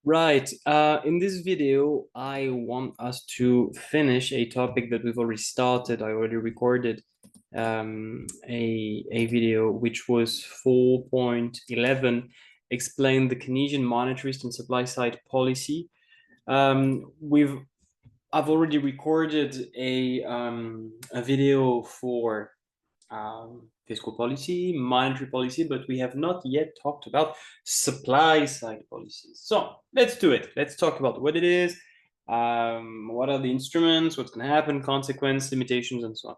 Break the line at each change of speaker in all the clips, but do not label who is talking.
Right. In this video, I want us to finish a topic that we've already started. I already recorded a video which was 4.11, explain the Keynesian monetarist and supply side policy. I've already recorded a video for fiscal policy, monetary policy, but we have not yet talked about supply side policies. So let's do it. Let's talk about what it is, what are the instruments, what's going to happen, consequence, limitations, and so on.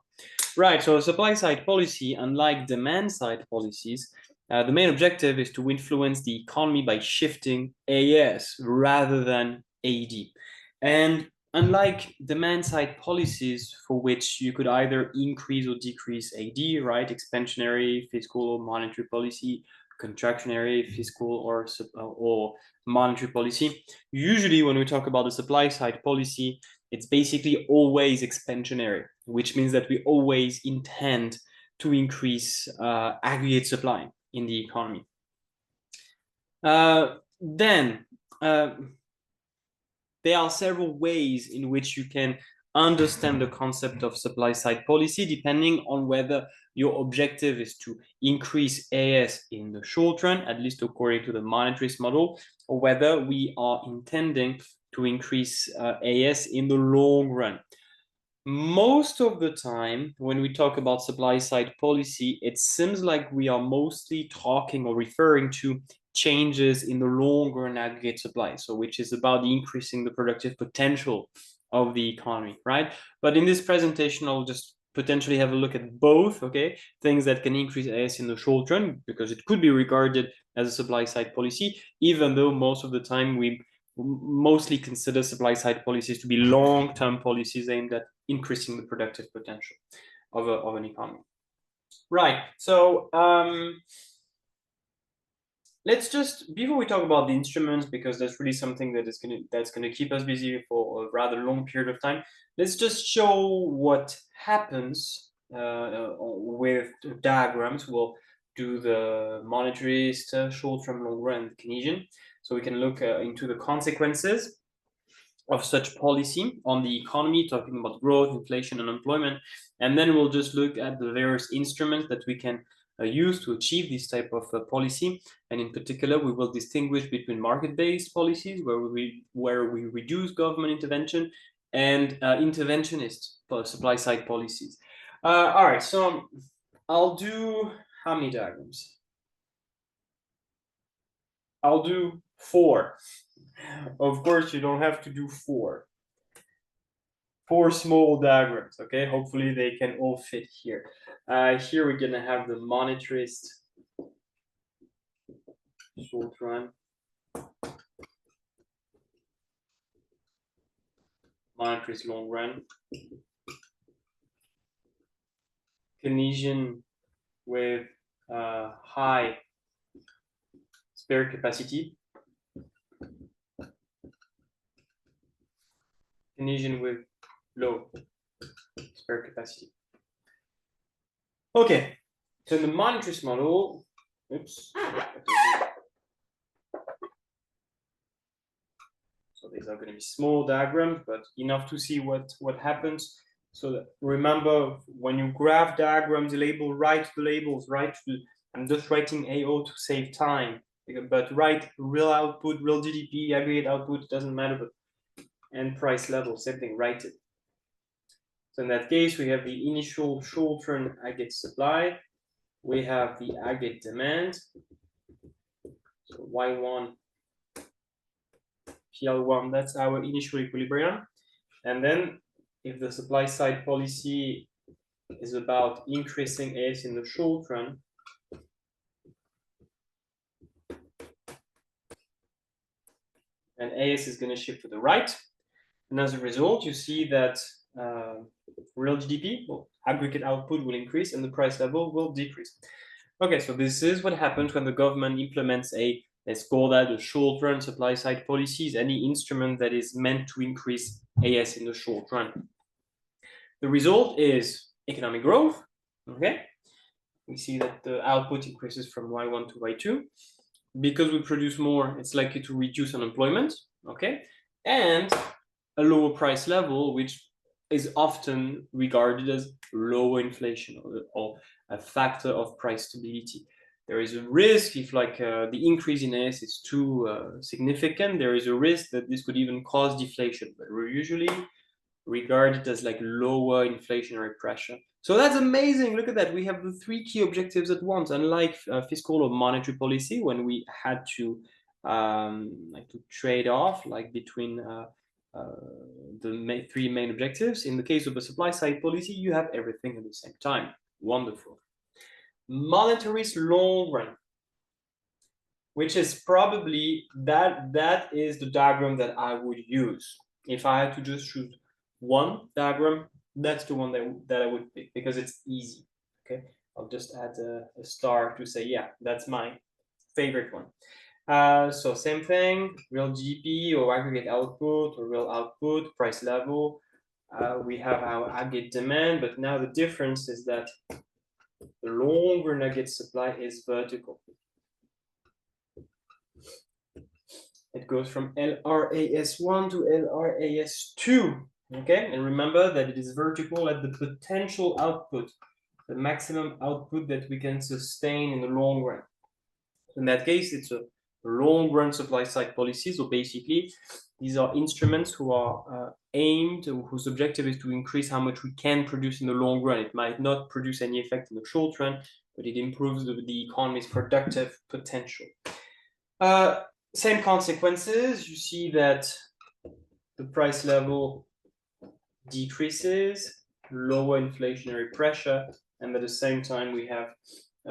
Right. So supply side policy, unlike demand side policies, the main objective is to influence the economy by shifting AS rather than AD. And unlike demand-side policies for which you could either increase or decrease AD, right? Expansionary fiscal or monetary policy, contractionary fiscal or monetary policy. Usually when we talk about the supply side policy, it's basically always expansionary, which means that we always intend to increase aggregate supply in the economy. Then there are several ways in which you can understand the concept of supply side policy, depending on whether your objective is to increase AS in the short run, at least according to the monetarist model, or whether we are intending to increase AS in the long run. Most of the time, when we talk about supply side policy, it seems like we are mostly talking or referring to changes in the long run aggregate supply, so which is about increasing the productive potential of the economy, right? But in this presentation, I'll just potentially have a look at both, okay? Things that can increase AS in the short run, because it could be regarded as a supply side policy, even though most of the time we mostly consider supply side policies to be long-term policies aimed at increasing the productive potential of an economy. Right, so let's just, before we talk about the instruments, because that's really something that's gonna keep us busy for a rather long period of time, let's just show what happens with diagrams. We'll do the monetarist, short-term, long-run, Keynesian, so we can look into the consequences of such policy on the economy, talking about growth, inflation, and unemployment. And then we'll just look at the various instruments that we can use to achieve this type of policy. And in particular, we will distinguish between market-based policies, where we reduce government intervention, and interventionist supply-side policies. All right, so I'll do how many diagrams? I'll do 4. Of course, you don't have to do 4. 4 small diagrams, okay? Hopefully they can all fit here. Here we're gonna have the monetarist short run, monetarist long run, Keynesian with high spare capacity, Keynesian with low spare capacity. Okay, so in the monetarist model, oops. So these are going to be small diagrams, but enough to see what happens. So that, remember, when you graph diagrams, write the labels, I'm just writing AO to save time, but write real output, real GDP, aggregate output, doesn't matter, but and price level, same thing, write it. So in that case, we have the initial short-term aggregate supply. We have the aggregate demand. So Y1, PL1, that's our initial equilibrium. And then if the supply side policy is about increasing AS in the short run, and AS is going to shift to the right. And as a result, you see that real GDP, well, aggregate output will increase and the price level will decrease. Okay, so this is what happens when the government implements let's call that a short-run supply-side policies, any instrument that is meant to increase AS in the short run. The result is economic growth, okay? We see that the output increases from Y1 to Y2. because we produce more, it's likely to reduce unemployment, okay? And a lower price level, which is often regarded as lower inflation or a factor of price stability. There is a risk if the increase in AS is too significant, there is a risk that this could even cause deflation, but we're usually regarded as like lower inflationary pressure. So that's amazing. Look at that. We have the three key objectives at once, unlike fiscal or monetary policy, when we had to trade off between the three main objectives. In the case of a supply side policy, you have everything at the same time. Wonderful. Monetary's long run, which is probably that is the diagram that I would use. If I had to just choose one diagram, that's the one that I would pick because it's easy. Okay, I'll just add a star to say, yeah, that's my favorite one. So same thing, real GDP or aggregate output or real output, price level. We have our aggregate demand, but now the difference is that the longer nugget supply is vertical. It goes from LRAS1 to LRAS2. Okay, and remember that it is vertical at the potential output, the maximum output that we can sustain in the long run. In that case, it's a long run supply side policy. So basically, these are instruments who are aimed, whose objective is to increase how much we can produce in the long run. It might not produce any effect in the short run, but it improves the economy's productive potential. Same consequences. You see that the price level decreases, lower inflationary pressure, and at the same time we have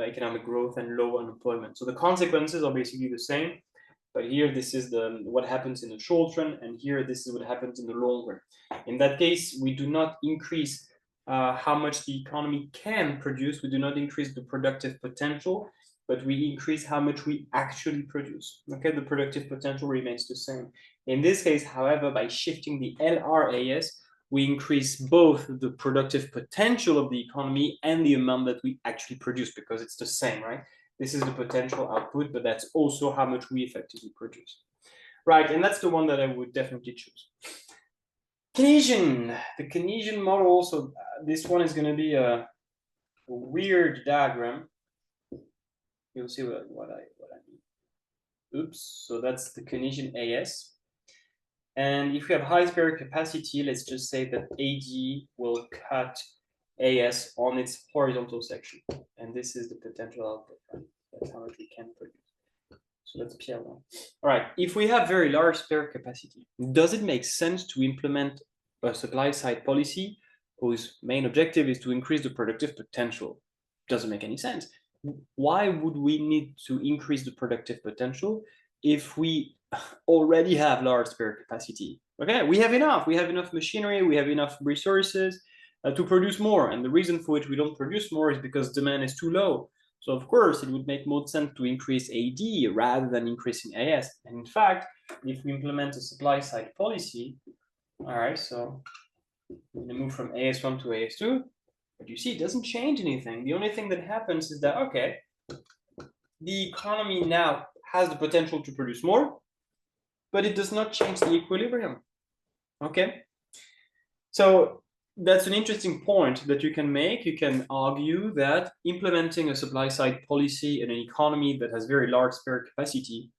economic growth and low unemployment. So the consequences are basically the same, but here this is what happens in the short run, and here this is what happens in the long run. In that case, we do not increase how much the economy can produce. We do not increase the productive potential, but we increase how much we actually produce. Okay, the productive potential remains the same. In this case, however, by shifting the LRAS, we increase both the productive potential of the economy and the amount that we actually produce, because it's the same, right? This is the potential output, but that's also how much we effectively produce. Right, and that's the one that I would definitely choose. Keynesian, the Keynesian model, so this one is going to be a weird diagram. You'll see what I mean. Oops, so that's the Keynesian AS. And if we have high spare capacity, let's just say that AD will cut AS on its horizontal section. And this is the potential output, right? That's how much we can produce. So that's PL1. All right, if we have very large spare capacity, does it make sense to implement a supply side policy whose main objective is to increase the productive potential? Doesn't make any sense. Why would we need to increase the productive potential if we already have large spare capacity? Okay, we have enough machinery, we have enough resources to produce more, and the reason for which we don't produce more is because demand is too low. So of course it would make more sense to increase AD rather than increasing AS. And in fact, if we implement a supply side policy, all right, so we're gonna move from AS1 to AS2, but you see it doesn't change anything. The only thing that happens is that, okay, the economy now has the potential to produce more, but it does not change the equilibrium. Okay, so that's an interesting point that you can make. You can argue that implementing a supply side policy in an economy that has very large spare capacity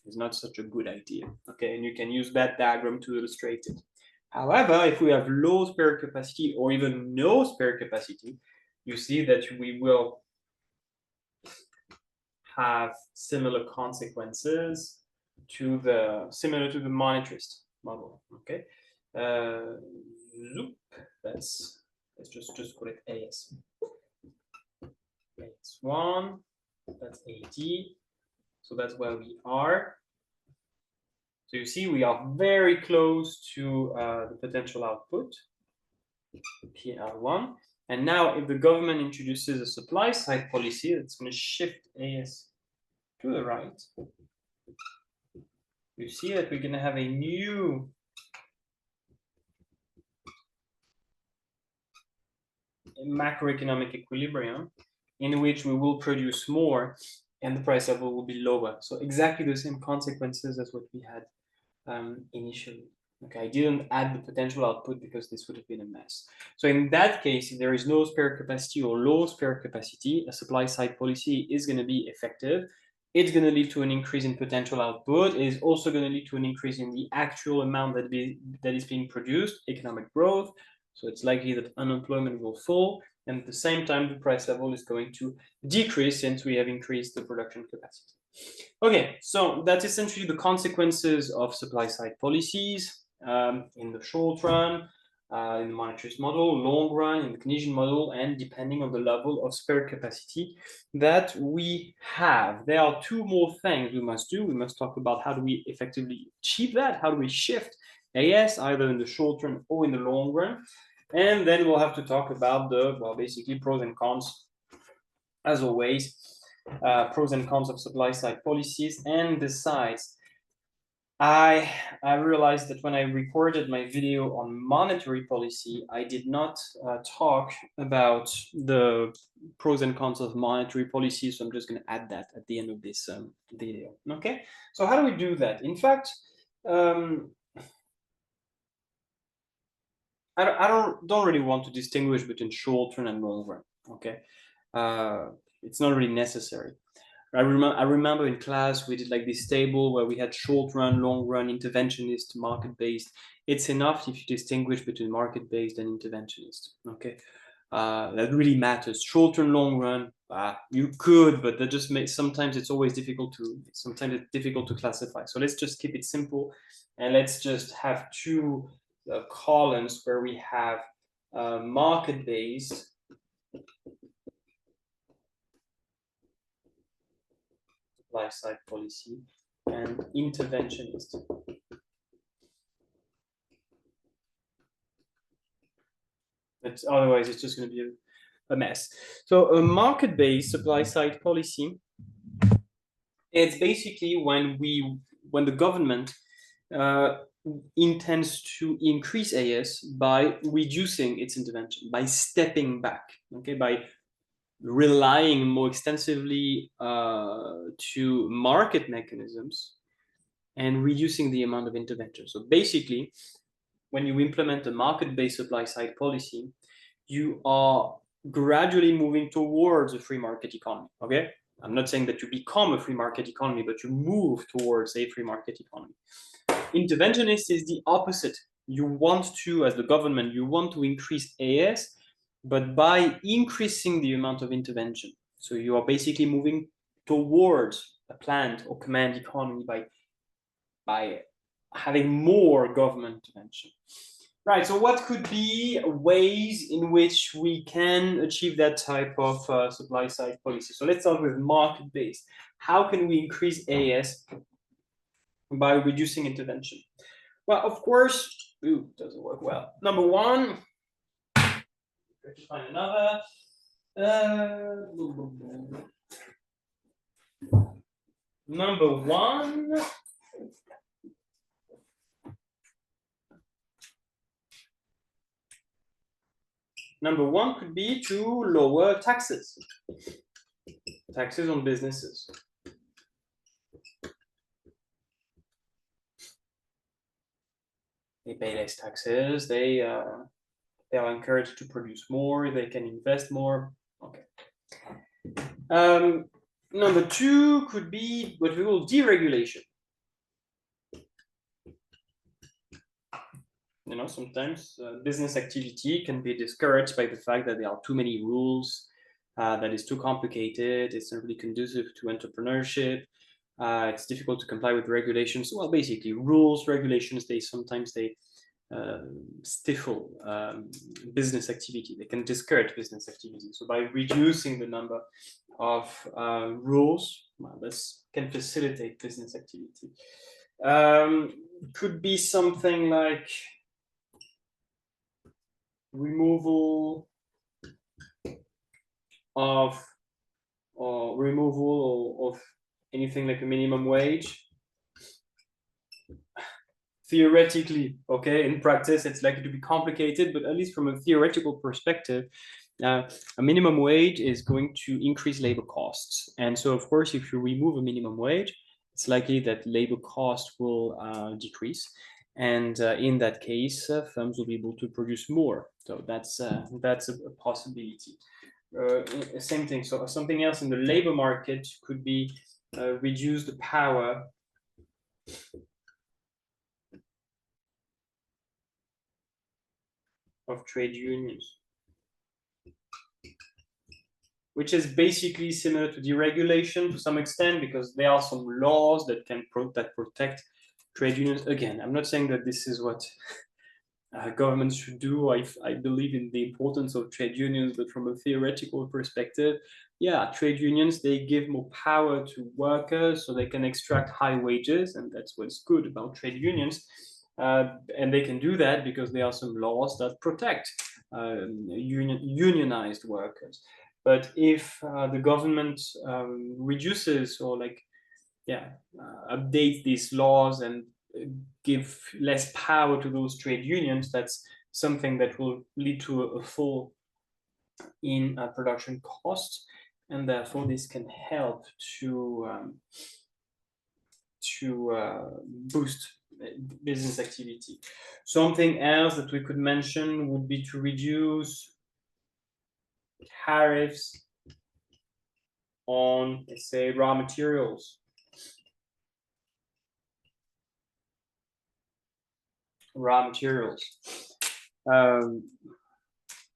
is not such a good idea. Okay, and you can use that diagram to illustrate it. However, if we have low spare capacity or even no spare capacity, you see that we will have similar consequences similar to the monetarist model. Okay, let's just call it AS. AS1, that's AD. So that's where we are. So you see, we are very close to the potential output, PL1. And now if the government introduces a supply side policy, it's going to shift AS to the right. You see that we're going to have a new macroeconomic equilibrium in which we will produce more and the price level will be lower. So exactly the same consequences as what we had initially. Okay, I didn't add the potential output because this would have been a mess. So in that case, if there is no spare capacity or low spare capacity, a supply side policy is going to be effective. It's going to lead to an increase in potential output. It is also going to lead to an increase in the actual amount that is being produced, economic growth. So it's likely that unemployment will fall. And at the same time, the price level is going to decrease since we have increased the production capacity. Okay, so that's essentially the consequences of supply side policies in the short run, in the monetarist model, long run, in the Keynesian model, and depending on the level of spare capacity that we have. There are two more things we must do. We must talk about how do we effectively achieve that, how do we shift AS either in the short run or in the long run. And then we'll have to talk about the, well, basically pros and cons, as always, pros and cons of supply side policies. And besides, I realized that when I recorded my video on monetary policy, I did not talk about the pros and cons of monetary policy. So I'm just going to add that at the end of this video. Okay, so how do we do that? In fact, I don't really want to distinguish between short run and long run. Okay, it's not really necessary. I remember in class we did like this table where we had short run, long run, interventionist, market based. It's enough if you distinguish between market based and interventionist. Okay, that really matters. Short run, long run, you could, but that just makes sometimes it's difficult to classify. So let's just keep it simple, and let's just have two columns where we have market based supply side policy and interventionist. But otherwise, it's just going to be a mess. So a market-based supply side policy, it's basically when the government intends to increase AS by reducing its intervention, by stepping back, okay, by relying more extensively to market mechanisms and reducing the amount of intervention. So basically, when you implement a market-based supply side policy, you are gradually moving towards a free market economy. Okay, I'm not saying that you become a free market economy, but you move towards a free market economy. Interventionist is the opposite. You want to, as the government, you want to increase AS, but by increasing the amount of intervention. So you are basically moving towards a planned or command economy by having more government intervention. Right, so what could be ways in which we can achieve that type of supply side policy? So let's start with market-based. How can we increase AS by reducing intervention? Well, of course, doesn't work well. Number one, let's find another. Number one. Number one could be to lower taxes. Taxes on businesses. They pay less taxes. They are encouraged to produce more. They can invest more. Okay. Number two could be what we call deregulation. You know, sometimes business activity can be discouraged by the fact that there are too many rules, that is too complicated, it's not really conducive to entrepreneurship, it's difficult to comply with regulations. Well, basically, rules, regulations, they stifle business activity. They can discourage business activity. So by reducing the number of rules, well, this can facilitate business activity. Could be something like removal of anything like a minimum wage. Theoretically, okay, in practice, it's likely to be complicated, but at least from a theoretical perspective, a minimum wage is going to increase labor costs. And so, of course, if you remove a minimum wage, it's likely that labor costs will decrease. And in that case, firms will be able to produce more. So that's a possibility. Same thing. So something else in the labor market could be reduce the power of trade unions, which is basically similar to deregulation to some extent, because there are some laws that can protect trade unions. Again, I'm not saying that this is what governments should do. I believe in the importance of trade unions, but from a theoretical perspective, yeah, trade unions, they give more power to workers so they can extract high wages, and that's what's good about trade unions. And they can do that because there are some laws that protect unionized workers. But if the government reduces or update these laws and give less power to those trade unions, that's something that will lead to a fall in production costs, and therefore this can help to boost business activity. Something else that we could mention would be to reduce tariffs on, let's say, raw materials.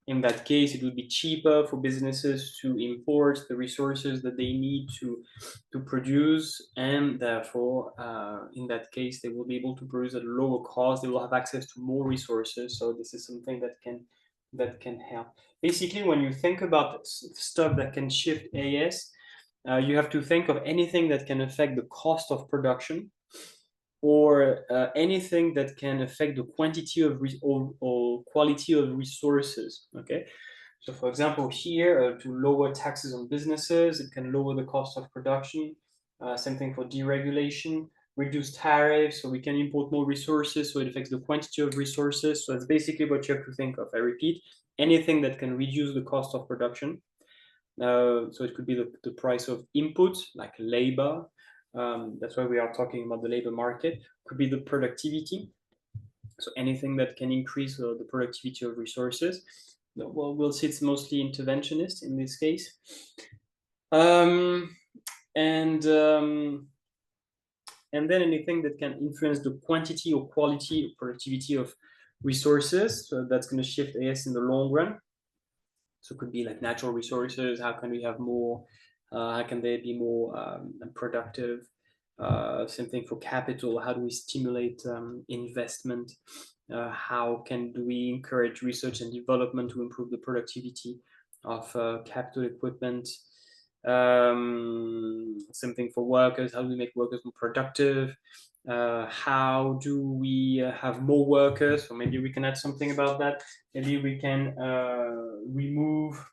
In that case, it would be cheaper for businesses to import the resources that they need to produce, and therefore, in that case, they will be able to produce at a lower cost. They will have access to more resources. So this is something that can help. Basically, when you think about stuff that can shift AS, you have to think of anything that can affect the cost of production, or anything that can affect the quantity of or quality of resources. Okay, so for example, here to lower taxes on businesses, it can lower the cost of production. Same thing for deregulation, reduce tariffs, so we can import more resources, so it affects the quantity of resources. So that's basically what you have to think of. I repeat, anything that can reduce the cost of production. So it could be the price of input, like labor. That's why we are talking about the labor market. Could be the productivity. So anything that can increase the productivity of resources. Well, we'll see it's mostly interventionist in this case. And then anything that can influence the quantity or quality or productivity of resources. So that's going to shift AS in the long run. So it could be like natural resources. How can we have more? How can they be more productive? Same thing for capital. How do we stimulate investment? How can we encourage research and development to improve the productivity of capital equipment? Same thing for workers. How do we make workers more productive? How do we have more workers? So maybe we can add something about that. Maybe we can remove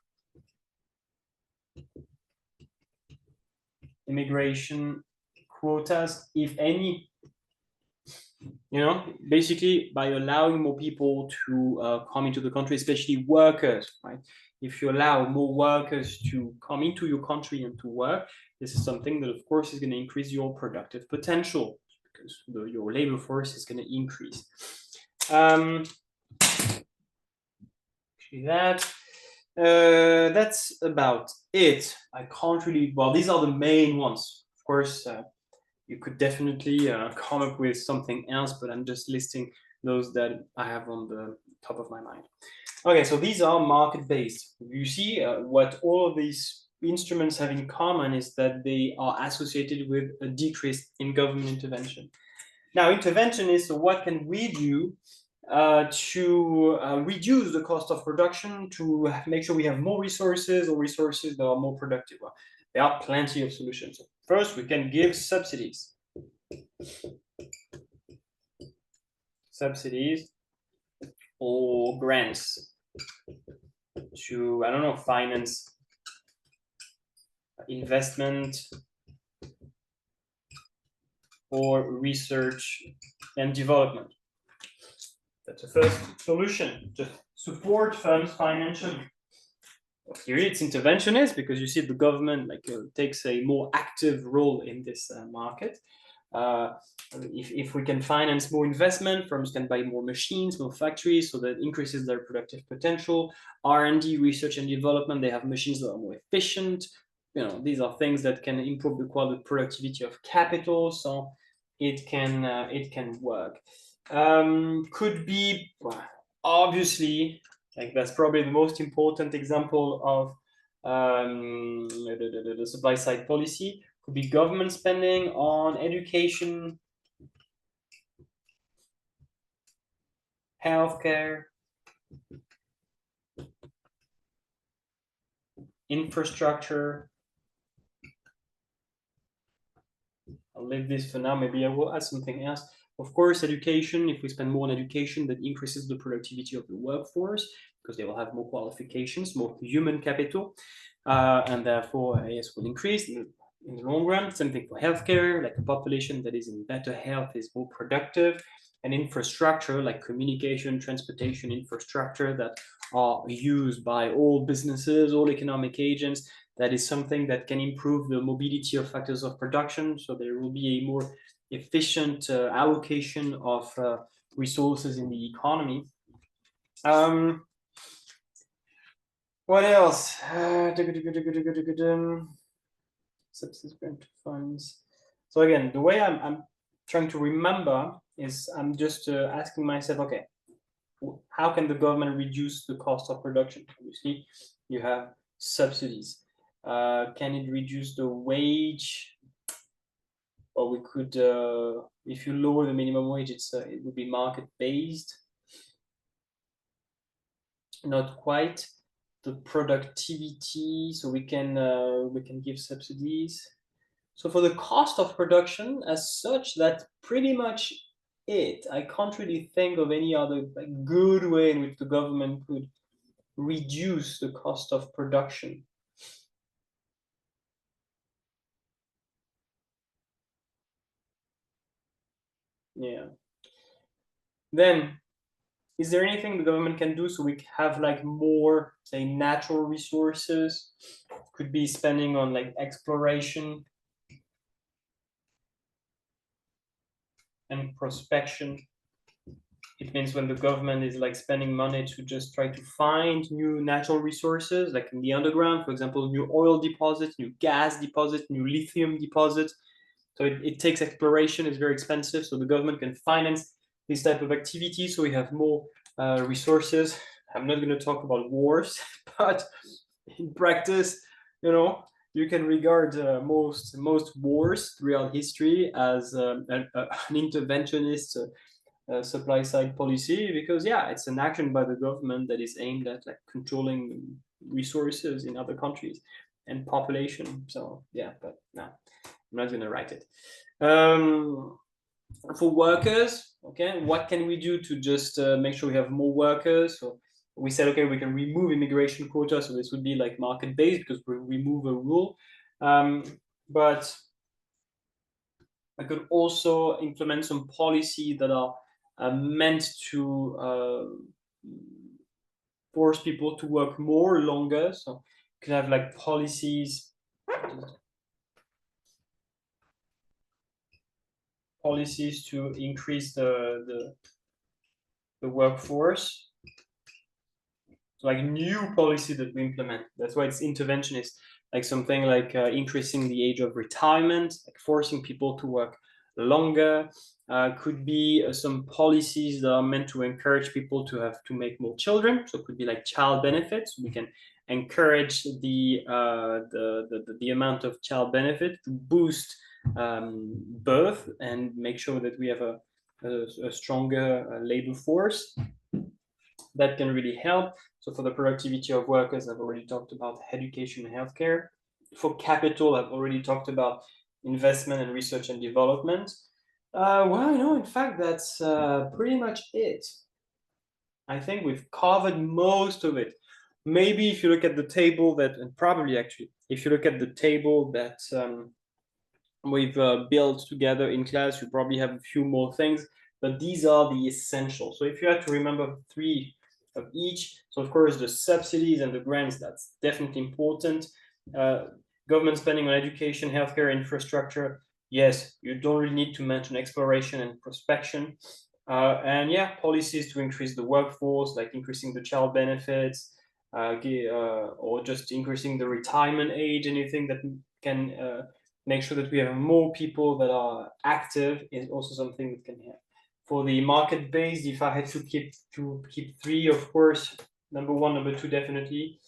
immigration quotas, if any. Basically by allowing more people to come into the country, especially workers, right? If you allow more workers to come into your country and to work, this is something that, of course, is going to increase your productive potential, because your labor force is going to increase. That's about it. I can't really. Well, these are the main ones. Of course, you could definitely come up with something else, but I'm just listing those that I have on the top of my mind. Okay, so these are market-based. You see what all of these instruments have in common is that they are associated with a decrease in government intervention. Now, intervention is, so what can we do to reduce the cost of production, to make sure we have more resources, or resources that are more productive? Well, there are plenty of solutions. First, we can give subsidies. Subsidies or grants to, I don't know, finance investment or research and development. That's the first solution, to support firms financially. here it's interventionist because you see the government takes a more active role in this market. If we can finance more investment, firms can buy more machines, more factories, so that increases their productive potential. R&D, research and development, they have machines that are more efficient. These are things that can improve the quality, productivity of capital, so it can work. Could be, obviously, that's probably the most important example of the supply side policy. Could be government spending on education, healthcare, infrastructure. I'll leave this for now. Maybe I will add something else. Of course, education, if we spend more on education, that increases the productivity of the workforce because they will have more qualifications, more human capital, and therefore, yes, will increase in the long run. Same thing for healthcare, like a population that is in better health is more productive, and infrastructure, like communication, transportation infrastructure that are used by all businesses, all economic agents. That is something that can improve the mobility of factors of production. So there will be a more efficient allocation of resources in the economy. What else? Subsequent funds. So again, the way I'm trying to remember is I'm just asking myself, okay, how can the government reduce the cost of production? Obviously, you have subsidies. Can it reduce the wage? Or we could, if you lower the minimum wage, it would be market-based. Not quite. The productivity, so we can give subsidies. So for the cost of production as such, that's pretty much it. I can't really think of any other good way in which the government could reduce the cost of production. Yeah. Then, is there anything the government can do so we have more, say, natural resources? Could be spending on exploration and prospection. It means when the government is spending money to just try to find new natural resources, like in the underground, for example, new oil deposits, new gas deposits, new lithium deposits. So it takes exploration, it's very expensive. So the government can finance this type of activity. So we have more resources. I'm not going to talk about wars, but in practice, you can regard most wars throughout history as an interventionist supply side policy, because it's an action by the government that is aimed at controlling resources in other countries and population. So but no, I'm not going to write it. For workers, okay, what can we do to just make sure we have more workers? So we said, okay, we can remove immigration quota. So this would be market-based because we remove a rule. But I could also implement some policy that are meant to force people to work more longer. So you can have policies to increase the workforce. So new policy that we implement. That's why it's interventionist. Something increasing the age of retirement, forcing people to work longer. Could be some policies that are meant to encourage people to make more children. So it could be child benefits. We can encourage the amount of child benefit to boost birth and make sure that we have a stronger labor force. That can really help. So for the productivity of workers, I've already talked about education and healthcare. For capital, I've already talked about investment and research and development. In fact, that's pretty much it. I think we've covered most of it. Maybe if you look at the table and probably actually, if you look at the table that we've built together in class, you probably have a few more things, but these are the essentials. So if you had to remember 3 of each. So of course, the subsidies and the grants, that's definitely important. Government spending on education, healthcare, infrastructure. Yes, you don't really need to mention exploration and prospection. And yeah, policies to increase the workforce, like increasing the child benefits, or just increasing the retirement age, anything that can make sure that we have more people that are active is also something that can help. For the market based, if I had to keep three, of course, number one, number two, definitely.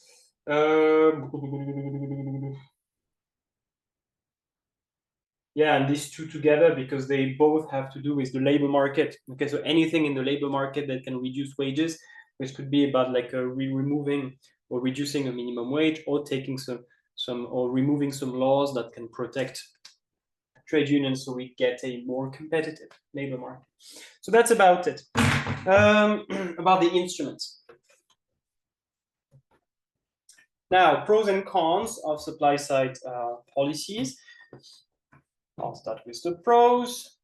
Yeah, and these two together, because they both have to do with the labor market. Okay, so anything in the labor market that can reduce wages, which could be about like removing or reducing a minimum wage, or taking some or removing some laws that can protect trade unions, so we get a more competitive labor market. So that's about it. About the instruments. Now, pros and cons of supply side policies. I'll start with the pros.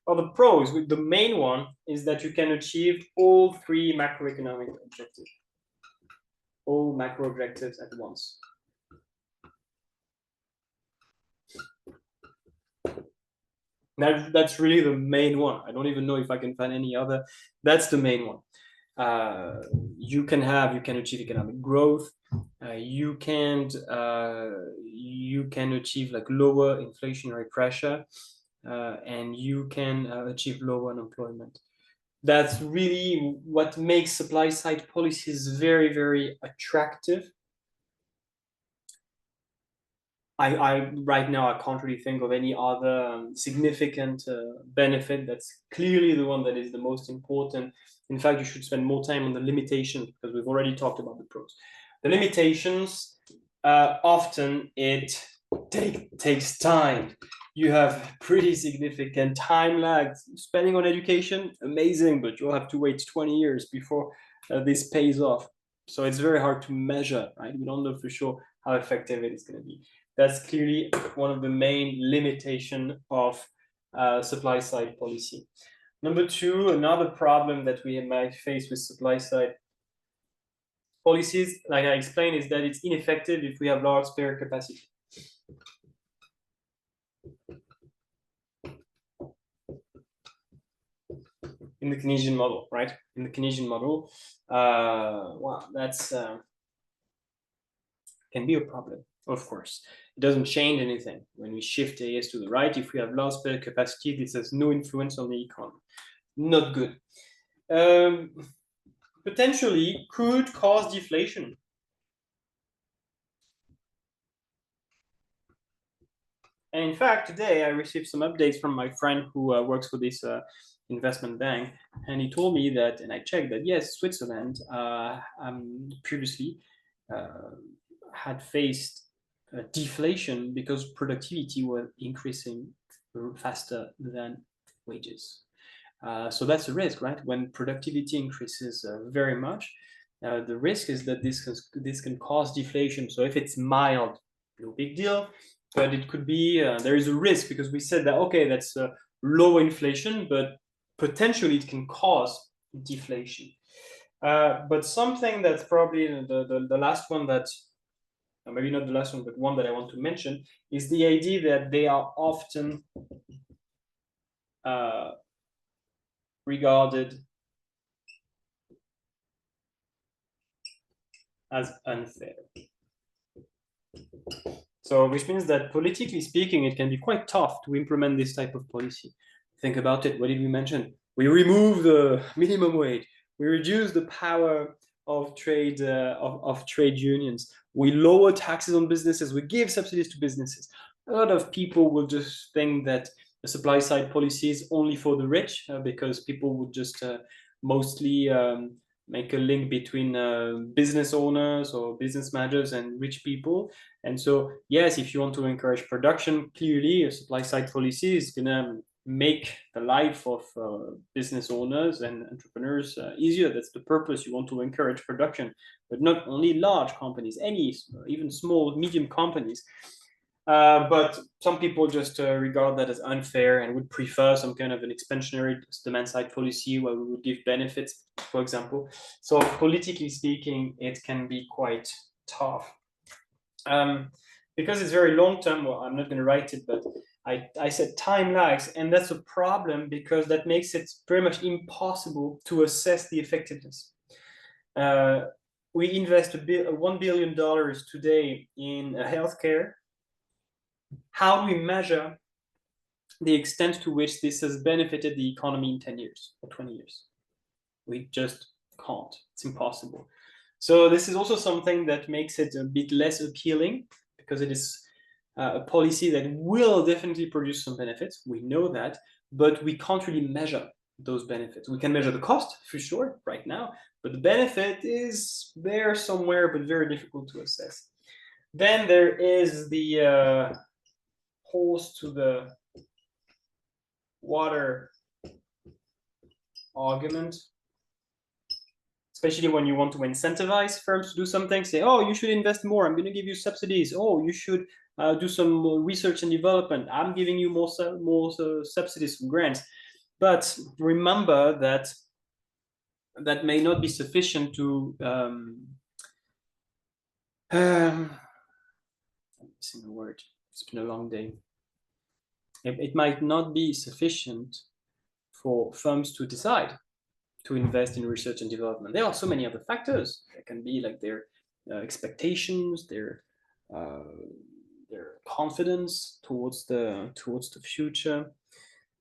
Well, the pros, the main one is that you can achieve all three macroeconomic objectives, all macro objectives at once. That's really the main one. I don't even know if I can find any other. That's the main one. You can achieve economic growth. You can achieve like lower inflationary pressure, and you can achieve lower unemployment. That's really what makes supply side policies very, very attractive. I right now I can't really think of any other significant benefit. That's clearly the one that is the most important. In fact, you should spend more time on the limitations, because we've already talked about the pros. The limitations, often it takes time. You have pretty significant time lag. Spending on education, amazing, but you'll have to wait 20 years before this pays off. So it's very hard to measure, right? We don't know for sure how effective it is going to be. That's clearly one of the main limitation of supply side policy. Number two, another problem that we might face with supply side policies, like I explained, is that it's ineffective if we have large spare capacity. In the Keynesian model, right? In the Keynesian model, well, that's can be a problem, of course. It doesn't change anything. When we shift AS to the right, if we have large spare capacity, this has no influence on the economy. Not good. Potentially could cause deflation. And in fact, today I received some updates from my friend who works for this investment bank, and he told me that, and I checked that, yes, Switzerland previously had faced deflation because productivity was increasing faster than wages. So that's a risk, right? When productivity increases very much, the risk is that this can cause deflation. So if it's mild, no big deal, but it could be, there is a risk, because we said that, okay, that's low inflation, but potentially it can cause deflation. But something that's probably the last one that, maybe not the last one, but one that I want to mention, is the idea that they are often regarded as unfair. So, which means that politically speaking, it can be quite tough to implement this type of policy. Think about it. What did we mention? We remove the minimum wage. We reduce the power of trade trade unions. We lower taxes on businesses. We give subsidies to businesses. A lot of people will just think that the supply side policy is only for the rich, because people would just mostly make a link between business owners or business managers and rich people. And so, yes, if you want to encourage production, clearly a supply side policy is going to make the life of business owners and entrepreneurs easier. That's the purpose. You want to encourage production, but not only large companies, any even small, medium companies. But some people just regard that as unfair and would prefer some kind of an expansionary demand-side policy where we would give benefits, for example. So politically speaking, it can be quite tough. Because it's very long-term, well, I'm not going to write it, but I said time lags, and that's a problem because that makes it very much impossible to assess the effectiveness. We invest $1 billion today in healthcare. How do we measure the extent to which this has benefited the economy in 10 years or 20 years? We just can't. It's impossible. So this is also something that makes it a bit less appealing because it is a policy that will definitely produce some benefits. We know that, but we can't really measure those benefits. We can measure the cost for sure right now, but the benefit is there somewhere, but very difficult to assess. Then there is the horse to the water argument, especially when you want to incentivize firms to do something. Say, oh, you should invest more. I'm going to give you subsidies. Oh, you should do some research and development. I'm giving you more subsidies and grants. But remember that that may not be sufficient to I'm missing a word. It's been a long day. It might not be sufficient for firms to decide to invest in research and development. There are so many other factors. There can be like their expectations, their confidence towards the future.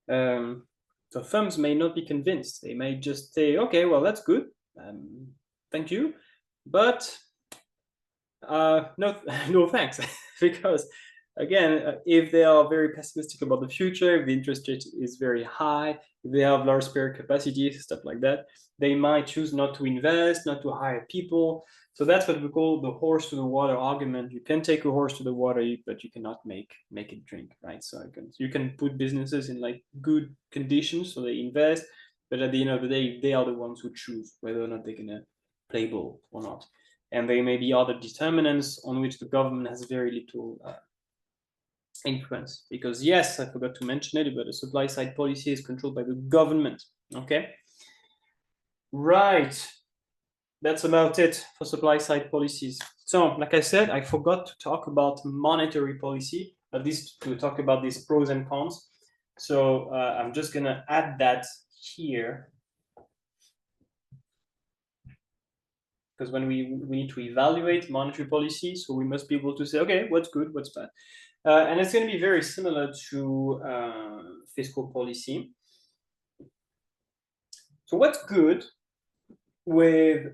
So firms may not be convinced. They may just say, okay, well, that's good. Thank you. But no thanks. Because again, if they are very pessimistic about the future, if the interest rate is very high, if they have large spare capacity, stuff like that, they might choose not to invest, not to hire people. So that's what we call the horse to the water argument. You can take a horse to the water, but you cannot make it drink, right? So you can put businesses in like good conditions so they invest, but at the end of the day, they are the ones who choose whether or not they're gonna play ball or not. And there may be other determinants on which the government has very little influence. Because yes, I forgot to mention it, but the supply side policy is controlled by the government. Okay, right. That's about it for supply side policies. So, like I said, I forgot to talk about monetary policy, at least to talk about these pros and cons. So I'm just gonna add that here. Because when we need to evaluate monetary policy, so we must be able to say, okay, what's good, what's bad. And it's going to be very similar to fiscal policy. So what's good with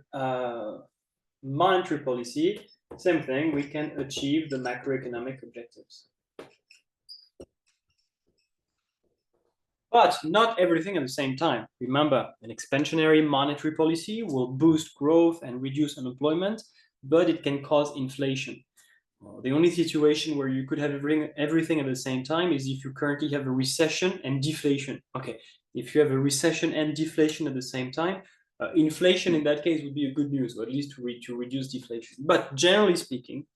monetary policy? Same thing, we can achieve the macroeconomic objectives. But not everything at the same time. Remember, an expansionary monetary policy will boost growth and reduce unemployment, but it can cause inflation. The only situation where you could have everything at the same time is if you currently have a recession and deflation. Okay, if you have a recession and deflation at the same time, inflation in that case would be a good news, or at least to reduce deflation. But generally speaking,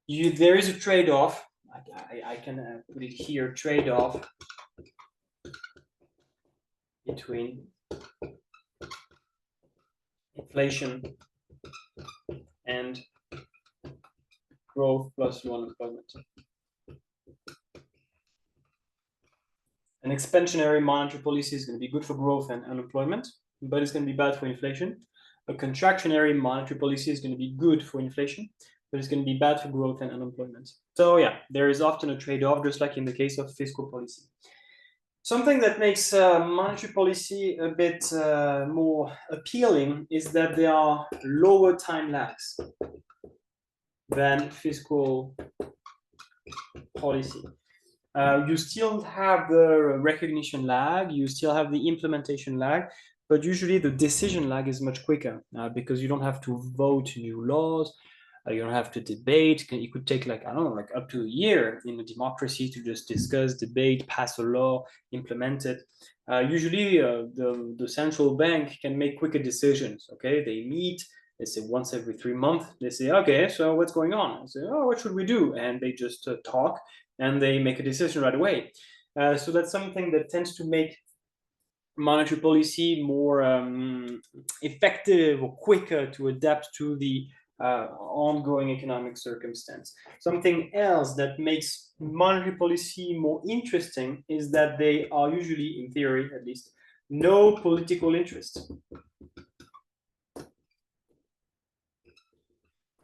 there is a trade-off. I can put it here, trade-off between inflation and growth plus low unemployment. An expansionary monetary policy is going to be good for growth and unemployment, but it's going to be bad for inflation. A contractionary monetary policy is going to be good for inflation, but it's going to be bad for growth and unemployment. So yeah, there is often a trade-off, just like in the case of fiscal policy. Something that makes monetary policy a bit more appealing is that there are lower time lags than fiscal policy. You still have the recognition lag, you still have the implementation lag, but usually the decision lag is much quicker because you don't have to vote new laws, you don't have to debate. It could take like, I don't know, like up to a year in a democracy to just discuss, debate, pass a law, implement it. Usually the central bank can make quicker decisions, okay? They meet, let's say once every 3 months, they say, okay, so what's going on? I say, oh, what should we do? And they just talk and they make a decision right away. So that's something that tends to make monetary policy more effective or quicker to adapt to the ongoing economic circumstance. Something else that makes monetary policy more interesting is that they are usually, in theory at least, no political interest.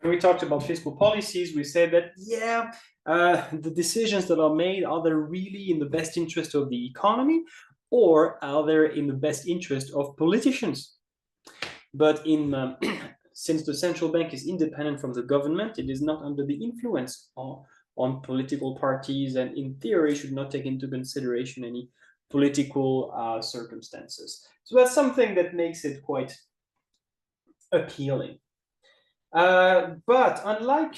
When we talked about fiscal policies, we said that, yeah, the decisions that are made, are they really in the best interest of the economy, or are they in the best interest of politicians? But in since the central bank is independent from the government, it is not under the influence on political parties, and in theory should not take into consideration any political circumstances. So that's something that makes it quite appealing. But unlike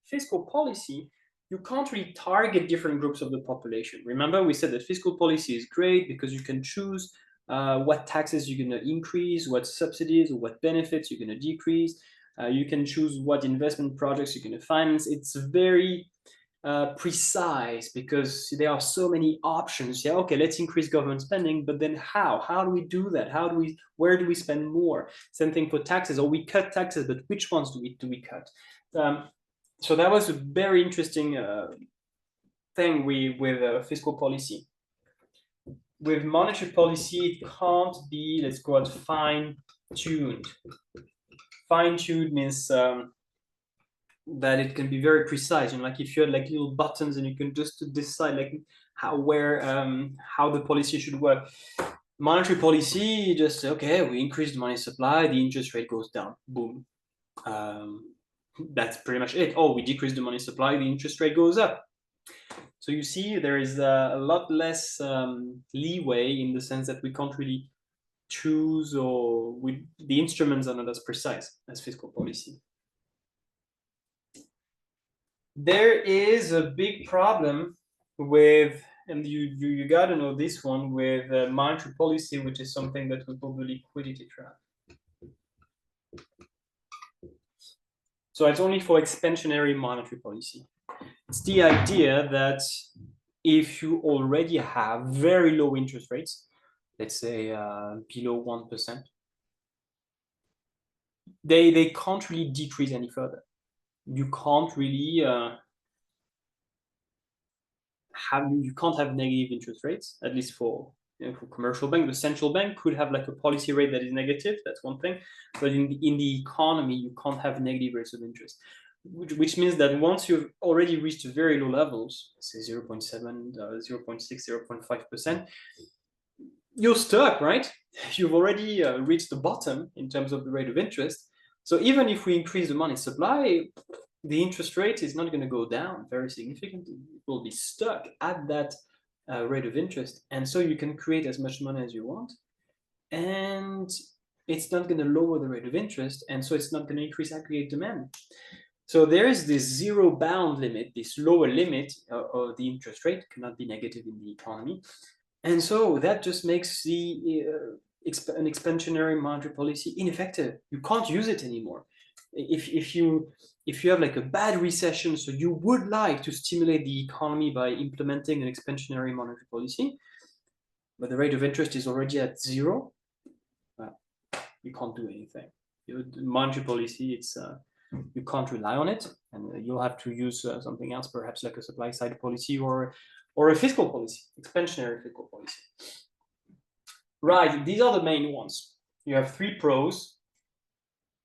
fiscal policy, you can't really target different groups of the population. Remember, we said that fiscal policy is great because you can choose what taxes you're going to increase, what subsidies or what benefits you're going to decrease. You can choose what investment projects you're going to finance. It's very precise because there are so many options. Yeah, okay, let's increase government spending, but then how? How do we do that? Where do we spend more? Same thing for taxes, or we cut taxes, but which ones do we cut? So that was a very interesting thing with fiscal policy. With monetary policy, it can't be, let's call it, fine-tuned. Fine-tuned means that it can be very precise. Like if you had like little buttons and you can just decide like how the policy should work. Monetary policy, just okay, we increase the money supply, the interest rate goes down, boom. That's pretty much it. Oh, we decrease the money supply, the interest rate goes up. So you see, there is a lot less leeway in the sense that we can't really choose, or the instruments are not as precise as fiscal policy. There is a big problem with, and you gotta know this one, with monetary policy, which is something that we call the liquidity trap. So it's only for expansionary monetary policy. It's the idea that if you already have very low interest rates, let's say below 1%, they can't really decrease any further. You can't really you can't have negative interest rates, at least for commercial bank. The central bank could have like a policy rate that is negative, that's one thing, but in the economy you can't have negative rates of interest, which means that once you've already reached very low levels, say 0.7, 0.6, 0.5%, you're stuck, right? You've already reached the bottom in terms of the rate of interest. So even if we increase the money supply, the interest rate is not going to go down very significantly. It will be stuck at that rate of interest. And so you can create as much money as you want, and it's not going to lower the rate of interest, and so it's not going to increase aggregate demand. So there is this zero bound limit, this lower limit of the interest rate cannot be negative in the economy. And so that just makes an expansionary monetary policy ineffective. You can't use it anymore. If you have like a bad recession, so you would like to stimulate the economy by implementing an expansionary monetary policy, but the rate of interest is already at zero, you can't do anything. Monetary policy, it's you can't rely on it, and you'll have to use something else, perhaps like a supply side policy or a fiscal policy, expansionary fiscal policy. Right, these are the main ones. You have 3 pros,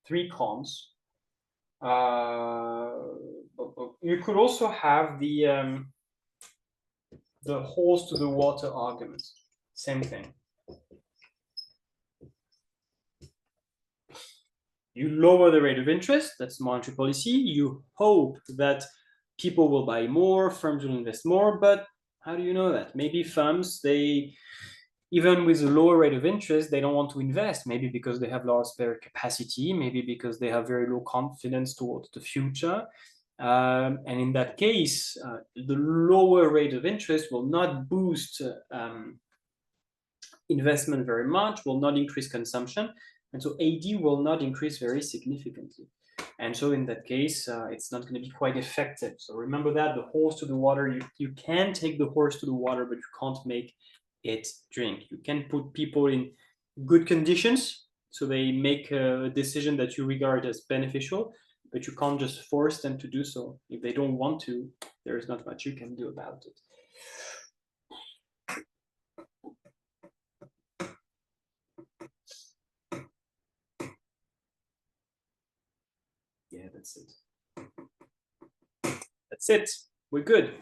3 cons. You could also have the horse to the water argument. Same thing. You lower the rate of interest, that's monetary policy. You hope that people will buy more, firms will invest more, but how do you know that? Maybe firms, even with a lower rate of interest, they don't want to invest, maybe because they have lower spare capacity, maybe because they have very low confidence towards the future. And in that case, the lower rate of interest will not boost investment very much, will not increase consumption, And so AD will not increase very significantly. And so in that case, it's not going to be quite effective. So remember that the horse to the water, you can take the horse to the water, but you can't make it drink. You can put people in good conditions, so they make a decision that you regard as beneficial, but you can't just force them to do so. If they don't want to, there is not much you can do about it. Yeah, that's it. That's it. We're good.